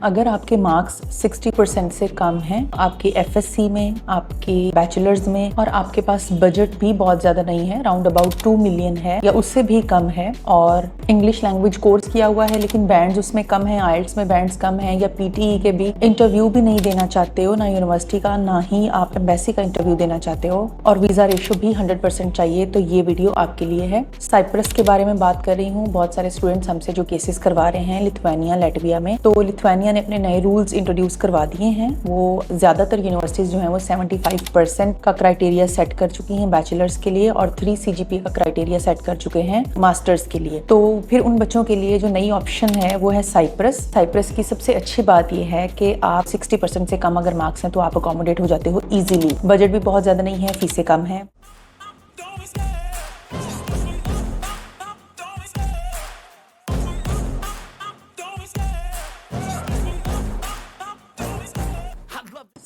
अगर आपके मार्क्स 60% से कम हैं, आपकी एफएससी में, आपकी बैचलर्स में और आपके पास बजट भी बहुत ज़्यादा नहीं है, राउंड अबाउट 2 मिलियन है या उससे भी कम है, और इंग्लिश लैंग्वेज कोर्स किया हुआ है लेकिन बैंड्स उसमें कम है, आइल्स में बैंड्स कम है, या पीटीई के भी इंटरव्यू भी नहीं देना चाहते हो, ना यूनिवर्सिटी का ना ही आप एम्बेसी का इंटरव्यू देना चाहते हो, और वीज़ा रेशो भी 100% चाहिए, तो ये वीडियो आपके लिए है। साइप्रस के बारे में बात कर रही हूँ। बहुत सारे स्टूडेंट्स हमसे जो केसेस करवा रहे हैं लिथुआनिया, लैटविया में, तो लिथुआनिया ने अपने नए रूल्स इंट्रोड्यूस करवा दिए हैं। वो ज़्यादातर यूनिवर्सिटीज़ जो हैं वो 75% का क्राइटेरिया सेट कर चुकी हैं बैचलर्स के लिए, और 3 CGPA का क्राइटेरिया सेट कर चुके हैं मास्टर्स के लिए। तो फिर उन बच्चों के लिए जो नई ऑप्शन है वो है साइप्रस। साइप्रस की सबसे अच्छी बात ये है कि आप 60% से कम अगर मार्क्स हैं तो आप अकोमोडेट हो जाते हो ईजिली। बजट भी बहुत ज़्यादा नहीं है, फीसें कम है।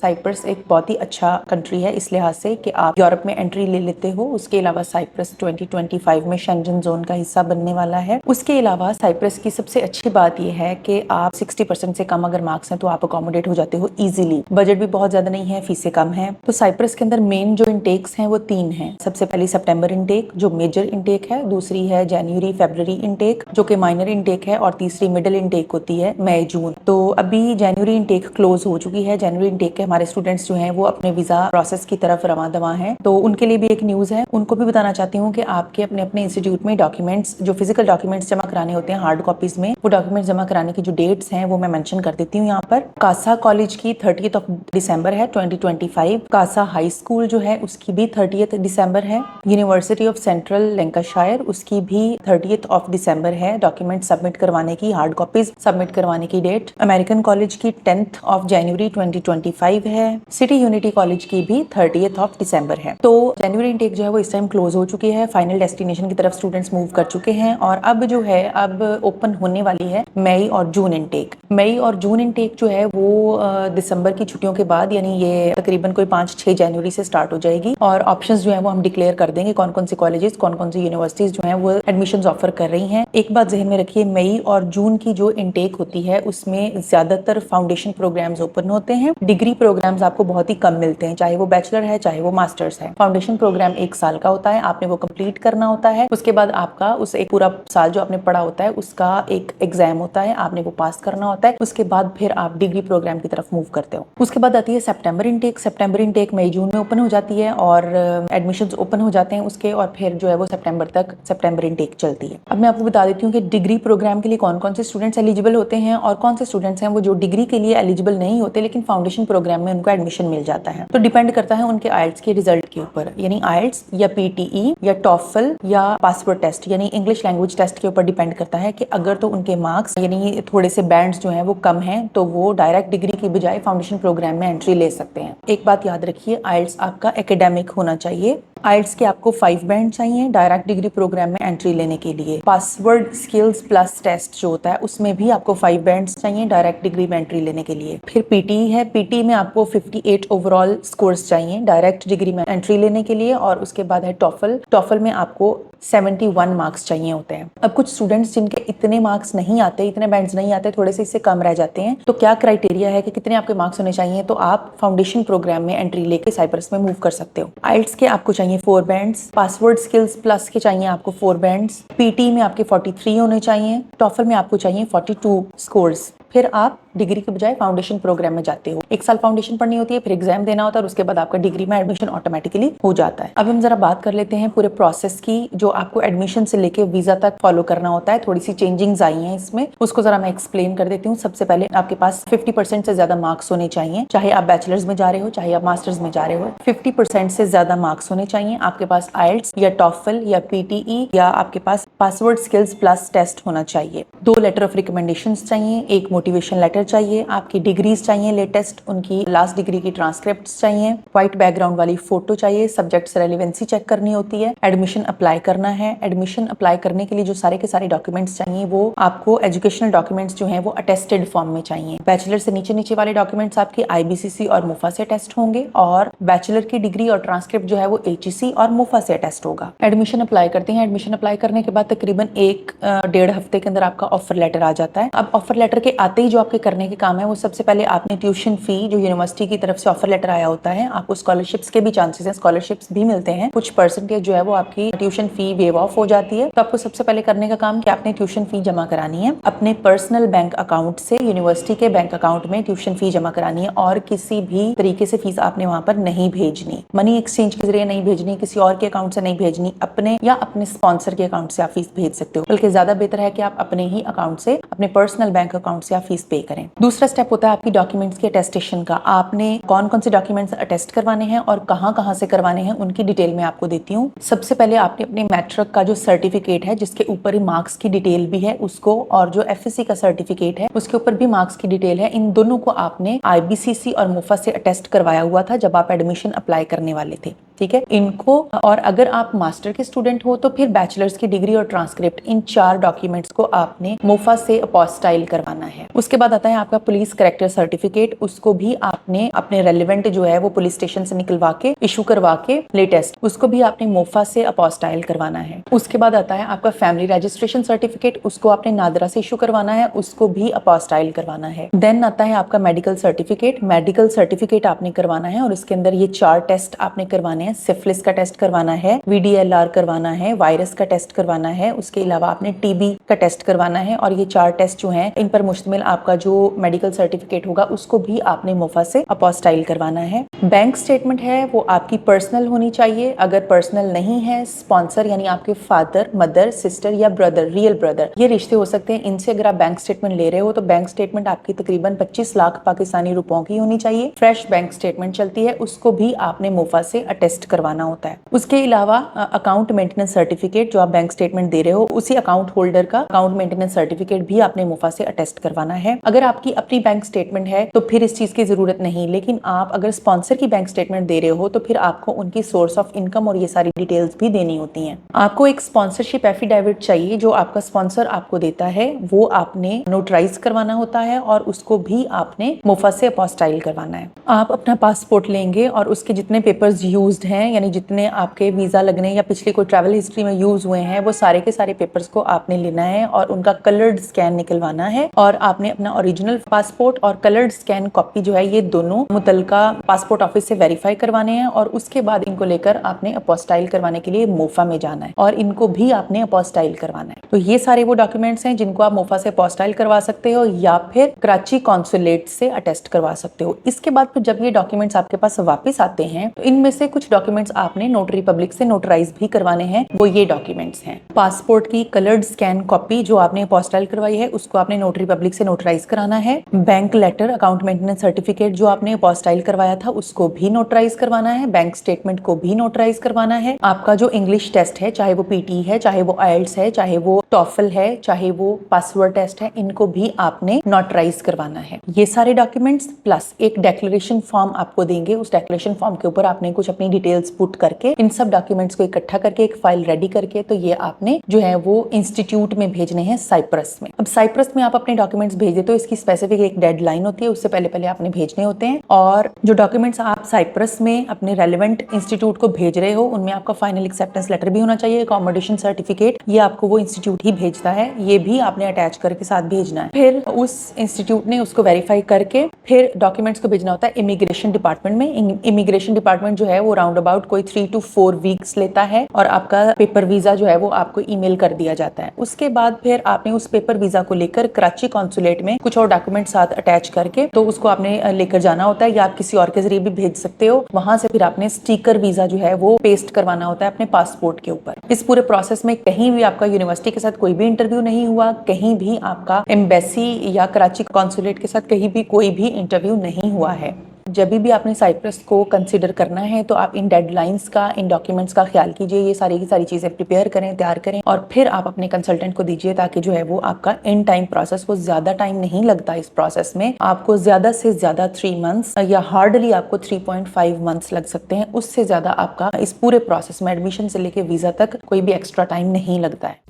साइप्रस एक बहुत ही अच्छा कंट्री है इस लिहाज से कि आप यूरोप में एंट्री ले लेते हो। उसके अलावा साइप्रस 2025 में शेंजन जोन का हिस्सा बनने वाला है। उसके अलावा साइप्रस की सबसे अच्छी बात यह है कि आप 60% से कम अगर मार्क्स हैं तो आप अकोमोडेट हो जाते हो इजीली। बजट भी बहुत ज्यादा नहीं है, फीसें कम है। तो साइप्रस के अंदर मेन जो इनटेक्स हैं वो 3 हैं। सबसे पहली सितंबर इनटेक जो मेजर इनटेक है, दूसरी है जनवरी फरवरी इनटेक जो कि माइनर इनटेक है, और तीसरी मिडिल इनटेक होती है मई जून। तो अभी जनवरी इनटेक क्लोज हो चुकी है। जनवरी इनटेक के हमारे स्टूडेंट्स जो हैं वो अपने वीजा प्रोसेस की तरफ रवां दवा हैं, तो उनके लिए भी एक न्यूज़ है। उनको भी बताना चाहती हूँ कि आपके अपने अपने इंस्टीट्यूट में डॉक्यूमेंट्स, जो फिजिकल डॉक्यूमेंट्स जमा कराने होते हैं हार्ड कॉपीज में, वो डॉक्यूमेंट्स जमा कराने की जो डेट्स हैं वो मैं मेंशन कर देती हूँ यहाँ पर। कासा कॉलेज की 30 दिसंबर है 2025। कासा हाई स्कूल जो है उसकी भी 30 दिसंबर है। यूनिवर्सिटी ऑफ सेंट्रल लैंकाशायर उसकी भी 30 दिसंबर है डॉक्यूमेंट सबमिट करवाने की, हार्ड कॉपीज सबमिट करवाने की डेट। अमेरिकन कॉलेज की 10 जनवरी 2025 है। सिटी यूनिटी कॉलेज की भी 30 दिसंबर है। तो जनवरी इनटेक जो है वो इस टाइम क्लोज हो चुकी है। फाइनल डेस्टिनेशन की तरफ स्टूडेंट्स मूव कर चुके हैं, और अब जो है अब ओपन होने वाली है मई और जून इनटेक। मई और जून इनटेक जो है वो दिसंबर की छुट्टियों के बाद, यानी ये तकरीबन कोई 5-6 जनवरी से स्टार्ट हो जाएगी, और ऑप्शंस जो है वो हम डिक्लेयर कर देंगे कौन कौन सी कॉलेजेस, कौन कौन सी यूनिवर्सिटीज जो है वो एडमिशंस ऑफर कर रही हैं। एक बात जहन में रखिए, मई और जून की जो इनटेक होती है उसमें ज्यादातर फाउंडेशन प्रोग्राम्स ओपन होते हैं। डिग्री प्रोग्राम्स आपको बहुत ही कम मिलते हैं, चाहे वो बैचलर है चाहे वो मास्टर्स है। फाउंडेशन प्रोग्राम 1 साल का होता है, आपने वो कंप्लीट करना होता है। उसके बाद आपका उस एक पूरा साल जो आपने पढ़ा होता है उसका एक एग्जाम होता है, आपने वो पास करना होता है। उसके बाद फिर आप डिग्री प्रोग्राम की तरफ मूव करते हो। उसके बाद आती है सितंबर इनटेक। सितंबर इनटेक मई जून में ओपन हो जाती है और एडमिशंस ओपन हो जाते हैं उसके, और फिर जो है वो सितंबर तक सितंबर इनटेक चलती है। अब मैं आपको बता देती हूँ कि डिग्री प्रोग्राम के लिए कौन कौन से स्टूडेंट्स एलिजिबल होते हैं और कौन से स्टूडेंट्स हैं वो जो डिग्री के लिए एलिजिबल नहीं होते लेकिन फाउंडेशन प्रोग्राम में उनको एडमिशन मिल जाता है। तो डिपेंड करता है उनके आइल्स के रिजल्ट के ऊपर, यानी आइल्स या पीटीई या टॉफल या पासवर्ड टेस्ट यानी इंग्लिश लैंग्वेज टेस्ट के ऊपर डिपेंड करता है कि अगर तो उनके मार्क्स यानी थोड़े से बैंड्स जो हैं वो कम हैं तो वो डायरेक्ट डिग्री की बजाय फाउंडेशन प्रोग्राम में एंट्री ले सकते हैं। एक बात याद रखिए, आइल्स आपका एकेडमिक होना चाहिए। आइल्स के आपको 5 बैंड चाहिए डायरेक्ट डिग्री प्रोग्राम में एंट्री लेने के लिए। पासवर्ड स्किल्स प्लस टेस्ट जो होता है उसमें भी आपको 5 बैंड्स चाहिए डायरेक्ट डिग्री में एंट्री लेने के लिए। फिर पीटीई है, पीटीई में आपको 58 ओवरऑल स्कोर्स चाहिए डायरेक्ट डिग्री में एंट्री लेने के लिए। और उसके बाद है टॉफल। टॉफल में आपको 71 मार्क्स चाहिए होते हैं। अब कुछ स्टूडेंट्स जिनके इतने मार्क्स नहीं आते, इतने बैंड्स नहीं आते, थोड़े से इससे कम रह जाते हैं, तो क्या क्राइटेरिया है कि कितने आपके मार्क्स होने चाहिए, तो आप फाउंडेशन प्रोग्राम में एंट्री लेके साइप्रस में मूव कर सकते हो। आइल्स के आपको चाहिए 4 बैंड्स, पासवर्ड स्किल्स प्लस के चाहिए आपको 4 बैंड्स, पीटी में आपके 43 होने चाहिए, टॉफल में आपको चाहिए 42 स्कोर्स। फिर आप डिग्री के बजाय फाउंडेशन प्रोग्राम में जाते हो। 1 साल फाउंडेशन पढ़नी होती है, फिर एग्जाम देना होता है और उसके बाद आपका डिग्री में एडमिशन ऑटोमेटिकली हो जाता है। अब हम जरा बात कर लेते हैं पूरे प्रोसेस की जो आपको एडमिशन से लेके वीजा तक फॉलो करना होता है। थोड़ी सी चेंजिंग्स आई हैं इसमें, उसको जरा मैं एक्सप्लेन कर देती हूँ। सबसे पहले आपके पास 50% से ज्यादा मार्क्स होने चाहिए, चाहे आप बैचलर्स में जा रहे हो चाहे आप मास्टर्स में जा रहे हो। 50% से ज्यादा मार्क्स होने चाहिए। आपके पास आइल्स या टॉफल या पीटीई या आपके पास पासवर्ड स्किल्स प्लस टेस्ट होना चाहिए। 2 लेटर ऑफ रिकमेंडेशन चाहिए, एक मोटिवेशन लेटर चाहिए, आपकी डिग्रीज चाहिए लेटेस्ट, उनकी लास्ट डिग्री की ट्रांसक्रिप्ट चाहिए, व्हाइट बैकग्राउंड वाली फोटो चाहिए, सब्जेक्ट्स रेलेवेंसी चेक करनी होती है, एडमिशन अप्लाई करना है। एडमिशन अप्लाई करने के लिए जो सारे के सारे डॉक्यूमेंट्स चाहिए वो आपको एजुकेशनल डॉक्यूमेंट्स जो हैं वो अटेस्टेड फॉर्म में चाहिए। बैचलर से नीचे नीचे वाले डॉक्यूमेंट्स आपके आईबीसीसी और मुफा से अटेस्ट होंगे, और बैचलर की डिग्री और ट्रांसक्रिप्ट जो है वो एचईसी और मुफा से अटेस्ट होगा। एडमिशन अप्लाई करते हैं, एडमिशन अप्लाई करने के बाद तकरीबन 1-1.5 हफ्ते के अंदर आपका ऑफर लेटर आ जाता है। अब ऑफर लेटर के आते ही जो आपके करने के काम है वो सबसे पहले आपने ट्यूशन फी जो यूनिवर्सिटी की तरफ से ऑफर लेटर आया होता है, आपको स्कॉलरशिप्स के भी चांसेस हैं, स्कॉलरशिप्स भी मिलते हैं, कुछ परसेंटेज जो है वो आपकी ट्यूशन फी वेव ऑफ हो जाती है। तो आपको सबसे पहले करने का काम कि आपने ट्यूशन फी जमा करानी है अपने पर्सनल बैंक अकाउंट से यूनिवर्सिटी के बैंक अकाउंट में ट्यूशन फी जमा करानी है और किसी भी तरीके से फीस आपने वहां पर नहीं भेजनी, मनी एक्सचेंज के जरिए नहीं भेजनी, किसी और के अकाउंट से नहीं भेजनी, अपने या अपने स्पॉन्सर के अकाउंट से आप फीस भेज सकते हो, बल्कि ज्यादा बेहतर है कि आप अपने ही अकाउंट से अपने पर्सनल बैंक अकाउंट से आप फीस पे करें। दूसरा स्टेप होता है आपकी डॉक्यूमेंट्स के अटेस्टेशन का। आपने कौन कौन से डॉक्यूमेंट्स अटेस्ट करवाने हैं और कहां से करवाने हैं उनकी डिटेल मैं आपको देती हूँ। सबसे पहले आपने अपने मैट्रिक का जो सर्टिफिकेट है जिसके ऊपर ही मार्क्स की डिटेल भी है उसको, और जो एफएससी का सर्टिफिकेट है उसके ऊपर भी मार्क्स की डिटेल है, इन दोनों को आपने आईबीसीसी और मोफा से अटेस्ट करवाया हुआ था जब आप एडमिशन अप्लाई करने वाले थे। ठीक है, इनको, और अगर आप मास्टर के स्टूडेंट हो तो फिर बैचलर्स की डिग्री और ट्रांसक्रिप्ट, इन 4 डॉक्यूमेंट्स को आपने मोफा से अपोस्टाइल करवाना है। उसके बाद आता है आपका पुलिस कैरेक्टर सर्टिफिकेट, उसको भी आपने अपने रेलिवेंट जो है वो पुलिस स्टेशन से निकलवा के इशू करवा के लेटेस्ट, उसको भी आपने मोफा से अपोस्टाइल करवाना है। उसके बाद आता है आपका फैमिली रजिस्ट्रेशन सर्टिफिकेट, उसको आपने नादरा से इशू करवाना है, उसको भी अपोस्टाइल करवाना है। देन आता है आपका मेडिकल सर्टिफिकेट, मेडिकल सर्टिफिकेट आपने करवाना है और इसके अंदर ये 4 टेस्ट आपने करवाने हैं। सिफिलिस का टेस्ट करवाना है, VDLR करवाना है, वायरस का टेस्ट करवाना है, उसके अलावा आपने TB का टेस्ट करवाना है, और ये 4 टेस्ट जो हैं इन पर मुश्तमिल आपका जो मेडिकल सर्टिफिकेट होगा उसको भी आपने मोफा से अपोस्टाइल करवाना है। बैंक स्टेटमेंट है वो आपकी पर्सनल होनी चाहिए, अगर पर्सनल नहीं है, स्पॉन्सर यानी आपके फादर, मदर, सिस्टर या ब्रदर, रियल ब्रदर, ये रिश्ते हो सकते हैं, इनसे अगर आप बैंक स्टेटमेंट ले रहे हो तो बैंक स्टेटमेंट आपकी तकरीबन 25 लाख पाकिस्तानी रुपयों की होनी चाहिए। फ्रेश बैंक स्टेटमेंट चलती है, उसको भी आपने मोफा से अटेस्ट करवाना होता है। उसके अलावा अकाउंट मेंटेनेंस सर्टिफिकेट, जो आप बैंक स्टेटमेंट दे रहे हो उसी अकाउंट होल्डर का अकाउंट मेंटेनेंस सर्टिफिकेट भी आपने मोफा से अटेस्ट करवाना है। अगर आपकी अपनी बैंक स्टेटमेंट है तो फिर इस चीज की जरूरत नहीं, लेकिन आप अगर स्पॉन्सर की बैंक स्टेटमेंट दे रहे हो तो फिर आपको उनकी सोर्स ऑफ इनकम और ये सारी डिटेल्स भी देनी होती हैं। आपको एक स्पॉन्सरशिप एफिडेविट चाहिए जो आपका स्पॉन्सर आपको देता है, वो आपने नोटराइज करवाना होता है और उसको भी आपने मोफा से अपोस्टाइल करवाना है। आप अपना पासपोर्ट लेंगे और उसके जितने पेपर्स यूज्ड हैं, यानी जितने आपके वीजा लगने या पिछली कोई ट्रैवल हिस्ट्री में यूज हुए हैं, वो सारे के सारे पेपर्स को आपने लेना है और उनका कलर्ड स्कैन निकलवाना है, और आपने अपना ओरिजिनल पासपोर्ट और कलर्ड स्कैन कॉपी जो है ये दोनों मुतलका पासपोर्ट ऑफिस से वेरीफाई करवाने हैं, और उसके बाद इनको लेकर आपने अपोस्टाइल करवाने के लिए मोफा में जाना है और इनको भी आपने अपोस्टाइल करवाना है। तो ये सारे वो डॉक्यूमेंट्स हैं जिनको आप मोफा से अपोस्टाइल करवा सकते हो या फिर कराची कॉन्सुलेट से अटेस्ट करवा सकते हो। इसके बाद फिर जब ये डॉक्यूमेंट्स आपके पास वापस आते हैं तो इनमें से कुछ डॉक्यूमेंट्स आपने नोटरी पब्लिक से नोटराइज भी करवाने हैं। वो ये डॉक्यूमेंट्स हैं, पासपोर्ट की कलर्ड स्कैन कॉपी जो आपने अपोस्टाइल करवाई है उसको आपने नोटरी पब्लिक से नोटराइज कराना है। Bank letter, account maintenance certificate जो आपने अपोस्टाइल करवाया था उसको भी नोटराइज करवाना है। बैंक स्टेटमेंट को भी नोटराइज करवाना है। आपका जो इंग्लिश टेस्ट है, चाहे वो PT है, चाहे वो IELTS है, चाहे वो टॉफल है, चाहे वो पासवर्ड टेस्ट है, इनको भी आपने नोटराइज करवाना है। ये सारे डॉक्यूमेंट्स प्लस एक डेक्लेरेशन फॉर्म आपको देंगे, उस डेक्लेरेशन फॉर्म के ऊपर आपने कुछ अपनी डिटेल्स पुट करके इन सब डॉक्यूमेंट्स को इकट्ठा करके एक फाइल रेडी करके तो ये आपने जो है वो इंस्टीट्यूट में भेजने हैं साइप्रस में। अब साइप्रस में आप अपने डॉक्यूमेंट्स भेज देते हो, इसकी स्पेसिफिक एक डेडलाइन होती है, उससे पहले पहले आपने भेजने होते हैं। और जो डॉक्यूमेंट्स आप साइप्रस में अपने रेलेवेंट इंस्टीट्यूट को भेज रहे हो उनमें आपका फाइनल एक्सेप्टेंस लेटर भी होना चाहिए, अकोमोडेशन सर्टिफिकेट, ये आपको वो इंस्टीट्यूट ही भेजता है, ये भी आपने अटैच करके साथ भेजना है। फिर उस इंस्टीट्यूट ने उसको वेरीफाई करके फिर डॉक्यूमेंट्स को भेजना होता है इमिग्रेशन डिपार्टमेंट में। इमिग्रेशन डिपार्टमेंट जो है वो राउंड अबाउट कोई 3 to 4 वीक्स लेता है और आपका पेपर वीजा जो है वो आपको ईमेल कर दिया जाता है। उसके बाद फिर आपने उस पेपर वीजा को लेकर कराची कॉन्सुलेट में कुछ और डॉक्यूमेंट साथ अटैच करके तो उसको आपने लेकर जाना होता है, या आप किसी और के जरिए भी भेज सकते हो। वहां से फिर आपने स्टिकर वीजा जो है वो पेस्ट करवाना होता है अपने पासपोर्ट के ऊपर। इस पूरे प्रोसेस में कहीं भी आपका यूनिवर्सिटी के साथ कोई भी इंटरव्यू नहीं हुआ, कहीं भी आपका एम्बेसी या कराची कॉन्सुलेट के साथ कहीं भी कोई भी इंटरव्यू नहीं हुआ है। जब भी आपने साइप्रस को कंसिडर करना है तो आप इन डेडलाइंस का, इन डॉक्यूमेंट्स का ख्याल कीजिए, ये सारी की सारी चीजें प्रिपेयर करें, तैयार करें और फिर आप अपने कंसल्टेंट को दीजिए ताकि जो है वो आपका इन टाइम प्रोसेस, वो ज्यादा टाइम नहीं लगता इस प्रोसेस में। आपको ज्यादा से ज्यादा 3 मंथ्स या हार्डली आपको 3.5 मंथ्स लग सकते हैं, उससे ज्यादा आपका इस पूरे प्रोसेस में एडमिशन से लेके वीजा तक कोई भी एक्स्ट्रा टाइम नहीं लगता है।